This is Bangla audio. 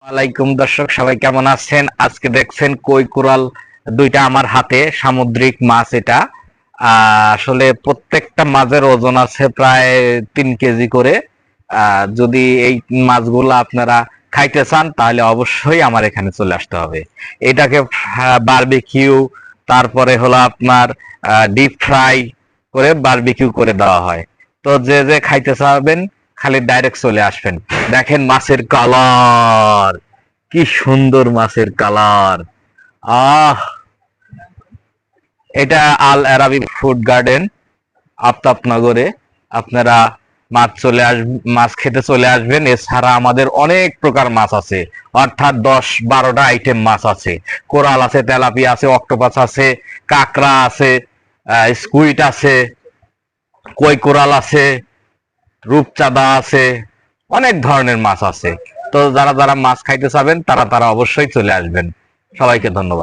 ওয়ালাইকুম দর্শক, সবাই কেমন আছেন? আজকে দেখছেন কই কোরাল দুইটা আমার হাতে, সামুদ্রিক মাছ। এটা আসলে প্রত্যেকটা মাছের ওজন আছে প্রায় 3 কেজি করে। যদি এই মাছগুলো আপনারা খাইতে চান তাহলে অবশ্যই আমার এখানে চলে আসতে হবে। এটাকে বারবিকিউ, তারপরে হলো আপনার ডিপ ফ্রাই করে বারবিকিউ করে দেওয়া হয়। তো যে যে খাইতে চাবেন খালি ডাইরেক্ট চলে আসবেন। দেখেন মাছের কালার, কি সুন্দর মাছের কালার! আহ, এটা আল আরাবি ফুড গার্ডেন, আফতাবনগরে। আপনারা মাছ খেতে চলে আসবেন। এছাড়া আমাদের অনেক প্রকার মাছ আছে, অর্থাৎ 10-12টা আইটেম মাছ আছে। কোরাল আছে, তেলাপিয়া আছে, অক্টোপাস আছে, কাঁকড়া আছে, স্কুইড আছে, কই কোরাল আছে, রূপচাঁদা আছে, অনেক ধরনের মাছ আছে। তো যারা যারা মাছ খাইতে চাবেন তারা তারা অবশ্যই চলে আসবেন। সবাইকে ধন্যবাদ।